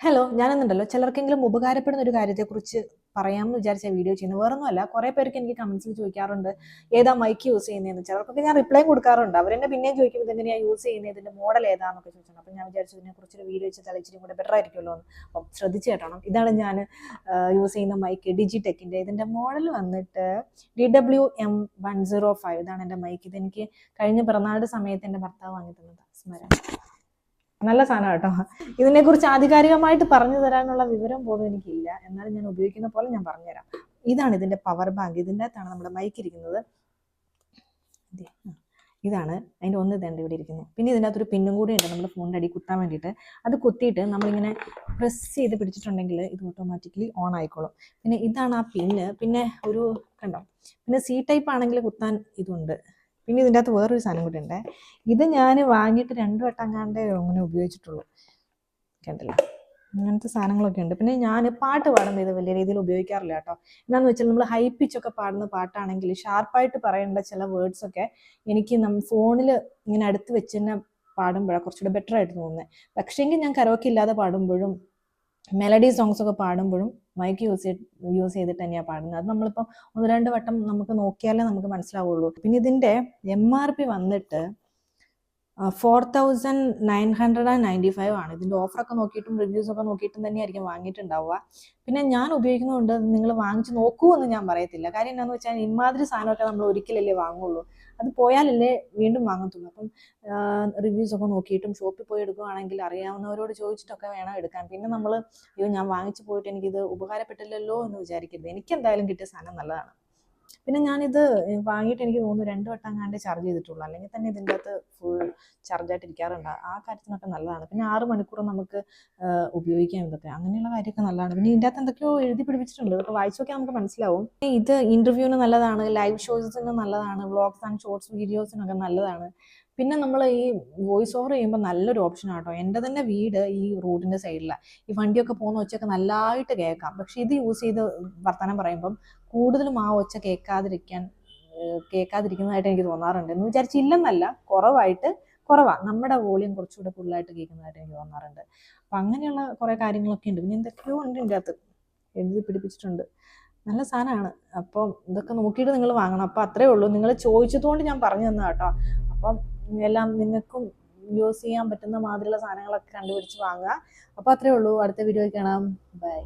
Hello, ഞാനെന്നുണ്ടല്ലോ ചിലർക്കെങ്കിലും ഉപകാരപ്പെടുന്ന ഒരു കാര്യത്തെക്കുറിച്ച് പറയാമെന്ന് വിചാരിച്ച വീഡിയോ ചെയ്യുന്നത്. വേറൊന്നുമല്ല, കുറേ പേർക്ക് എനിക്ക് കമന്റ്സിൽ ചോദിക്കാറുണ്ട് ഏതാ മൈക്ക് യൂസ് ചെയ്യുന്നതെന്ന്. ചിലർക്കൊക്കെ ഞാൻ റിപ്ലൈ കൊടുക്കാറുണ്ട്. അവരെന്നെ പിന്നെയും ചോദിക്കും ഇതെങ്ങനെയാണ് യൂസ് ചെയ്യുന്നത്, ഇതിന്റെ മോഡൽ ഏതാണെന്നൊക്കെ ചോദിച്ചിട്ടുണ്ട്. അപ്പം ഞാൻ വിചാരിച്ചു ഇതിനെക്കുറിച്ചൊരു വീഡിയോ വെച്ചാൽ ഇച്ചിരി കൂടെ ബെറ്റർ ആയിരിക്കുമല്ലോ എന്ന്. അപ്പം ശ്രദ്ധിച്ച് കേട്ടണം. ഇതാണ് ഞാൻ യൂസ് ചെയ്യുന്ന മൈക്ക്, ഡിജിടെക്കിൻ്റെ. ഇതിന്റെ മോഡൽ വന്നിട്ട് DWM105. ഇതാണ് എൻ്റെ മൈക്ക്. ഇതെനിക്ക് കഴിഞ്ഞ പിറന്നാളുടെ സമയത്ത് എൻ്റെ ഭർത്താവ് വാങ്ങി തന്നത്. സ്മരണ നല്ല സാധനം കേട്ടോ. ഇതിനെക്കുറിച്ച് ആധികാരികമായിട്ട് പറഞ്ഞു തരാനുള്ള വിവരം പോലും എനിക്കില്ല. എന്നാലും ഞാൻ ഉപയോഗിക്കുന്ന പോലെ ഞാൻ പറഞ്ഞുതരാം. ഇതാണ് ഇതിന്റെ പവർ ബാങ്ക്. ഇതിൻ്റെ അകത്താണ് നമ്മുടെ മൈക്ക് ഇരിക്കുന്നത്. ഇതാണ് അതിൻ്റെ ഒന്ന് തന്നെ ഇവിടെ ഇരിക്കുന്നു. പിന്നെ ഇതിൻ്റെ അകത്തൊരു പിന്നും കൂടി ഉണ്ട് നമ്മുടെ ഫോണിൻ്റെ അടി കുത്താൻ വേണ്ടിയിട്ട്. അത് കുത്തിയിട്ട് നമ്മളിങ്ങനെ പ്രസ് ചെയ്ത് പിടിച്ചിട്ടുണ്ടെങ്കിൽ ഇത് ഓട്ടോമാറ്റിക്കലി ഓൺ ആയിക്കോളും. പിന്നെ ഇതാണ് ആ പിന്ന്. പിന്നെ ഒരു കണ്ടോ, പിന്നെ സി ടൈപ്പ് ആണെങ്കിൽ കുത്താൻ ഇതുണ്ട്. പിന്നെ ഇതിൻ്റെ അകത്ത് വേറൊരു സാധനം കൂടി ഉണ്ട്. ഇത് ഞാൻ വാങ്ങിയിട്ട് 2 വട്ടം കണ്ടേ അങ്ങനെ ഉപയോഗിച്ചിട്ടുള്ളൂ. കണ്ടില്ല, അങ്ങനത്തെ സാധനങ്ങളൊക്കെ ഉണ്ട്. പിന്നെ ഞാൻ പാട്ട് പാടുന്നത് ഇത് വലിയ രീതിയിൽ ഉപയോഗിക്കാറില്ല കേട്ടോ. എന്താണെന്ന് വെച്ചാൽ നമ്മൾ ഹൈ പിച്ചൊക്കെ പാടുന്ന പാട്ടാണെങ്കിൽ ഷാർപ്പായിട്ട് പറയേണ്ട ചില വേർഡ്സൊക്കെ എനിക്ക് ഫോണിൽ ഇങ്ങനെ അടുത്ത് വെച്ച് തന്നെ പാടുമ്പോഴാണ് കുറച്ചുകൂടെ ബെറ്റർ ആയിട്ട് തോന്നുന്നത്. പക്ഷേങ്കിൽ ഞാൻ കരോക്കെ ഇല്ലാതെ പാടുമ്പോഴും മെലഡി സോങ്സ് ഒക്കെ പാടുമ്പോഴും മൈക്ക് യൂസ് ചെയ്തിട്ട് തന്നെയാണ് പാടുന്നത്. അത് നമ്മളിപ്പോൾ 1-2 വട്ടം നമുക്ക് നോക്കിയാലേ നമുക്ക് മനസ്സിലാവുള്ളൂ. പിന്നെ ഇതിൻ്റെ MRP വന്നിട്ട് 4995 ആണ്. ഇതിൻ്റെ ഓഫറൊക്കെ നോക്കിയിട്ടും റിവ്യൂസ് ഒക്കെ നോക്കിയിട്ടും തന്നെയായിരിക്കും വാങ്ങിയിട്ടുണ്ടാവുക. പിന്നെ ഞാൻ ഉപയോഗിക്കുന്നതുകൊണ്ട് നിങ്ങൾ വാങ്ങിച്ച് നോക്കൂ എന്ന് ഞാൻ പറയത്തില്ല. കാര്യം എന്താണെന്ന് വെച്ചാൽ ഇമാതിരി സാധനമൊക്കെ നമ്മൾ ഒരിക്കലല്ലേ വാങ്ങുള്ളൂ. അത് പോയാലല്ലേ വീണ്ടും വാങ്ങത്തുള്ളൂ. അപ്പം റിവ്യൂസ് ഒക്കെ നോക്കിയിട്ടും ഷോപ്പിൽ പോയി എടുക്കുകയാണെങ്കിൽ അറിയാവുന്നവരോട് ചോദിച്ചിട്ടൊക്കെ വേണം എടുക്കാൻ. പിന്നെ നമ്മൾ അയ്യോ ഞാൻ വാങ്ങിച്ചു പോയിട്ട് എനിക്കിത് ഉപകാരപ്പെട്ടില്ലല്ലോ എന്ന് വിചാരിക്കരുത്. എനിക്ക് എന്തായാലും കിട്ടിയ സാധനം നല്ലതാണ്. പിന്നെ ഞാനിത് വാങ്ങിയിട്ട് എനിക്ക് തോന്നുന്നു 2 വട്ടം കണ്ടേ ചാർജ് ചെയ്തിട്ടുള്ളൂ. അല്ലെങ്കിൽ തന്നെ ഇതിൻ്റെ അകത്ത് ഫുൾ ചാർജായിട്ട് ഇരിക്കാറുണ്ട്. ആ കാര്യത്തിനൊക്കെ നല്ലതാണ്. പിന്നെ 6 മണിക്കൂർ നമുക്ക് ഉപയോഗിക്കാം. ഇതൊക്കെ അങ്ങനെയുള്ള കാര്യമൊക്കെ നല്ലതാണ്. പിന്നെ ഇതിൻ്റെ അകത്ത് എന്തൊക്കെയോ എഴുതി പിടിപ്പിച്ചിട്ടുണ്ട്. ഇതൊക്കെ വായിച്ചു നോക്കിയാൽ നമുക്ക് മനസ്സിലാവും. ഇത് ഇന്റർവ്യൂവിന് നല്ലതാണ്, ലൈവ് ഷോസിന് നല്ലതാണ്, വ്ളോഗ്സ് ആൻഡ് ഷോർട്സ് വീഡിയോസിനൊക്കെ നല്ലതാണ്. പിന്നെ നമ്മൾ ഈ വോയിസ് ഓവർ ചെയ്യുമ്പോൾ നല്ലൊരു ഓപ്ഷൻ ആട്ടോ. എൻ്റെ തന്നെ വീട് ഈ റോഡിൻ്റെ സൈഡിലാണ്. ഈ വണ്ടിയൊക്കെ പോകുന്ന ഒച്ചയൊക്കെ നല്ലതായിട്ട് കേൾക്കാം. പക്ഷെ ഇത് യൂസ് ചെയ്ത് വർത്തമാനം പറയുമ്പം കൂടുതലും ആ ഒച്ച കേൾക്കാതിരിക്കുന്നതായിട്ട് എനിക്ക് തോന്നാറുണ്ട്. എന്ന് വിചാരിച്ചില്ലെന്നല്ല, കുറവാണ്. നമ്മുടെ വോളിയം കുറച്ചുകൂടെ ഫുള്ളായിട്ട് കേൾക്കുന്നതായിട്ട് എനിക്ക് തോന്നാറുണ്ട്. അപ്പം അങ്ങനെയുള്ള കുറേ കാര്യങ്ങളൊക്കെ ഉണ്ട്. പിന്നെ എന്തൊക്കെയോ ഉണ്ട് ഇതിൻ്റെ അകത്ത് എഴുതി പിടിപ്പിച്ചിട്ടുണ്ട്. നല്ല സാധനമാണ്. അപ്പം ഇതൊക്കെ നോക്കിയിട്ട് നിങ്ങൾ വാങ്ങണം. അപ്പം അത്രേ ഉള്ളൂ. നിങ്ങൾ ചോദിച്ചതുകൊണ്ട് ഞാൻ പറഞ്ഞു തന്ന കേട്ടോ. അപ്പം എല്ലാം നിങ്ങൾക്കും യൂസ് ചെയ്യാൻ പറ്റുന്ന മാതിരിയുള്ള സാധനങ്ങളൊക്കെ കണ്ടുപിടിച്ച് വാങ്ങുക. അപ്പോൾ അത്രേ ഉള്ളൂ. അടുത്ത വീഡിയോയിൽ കാണാം. ബൈ.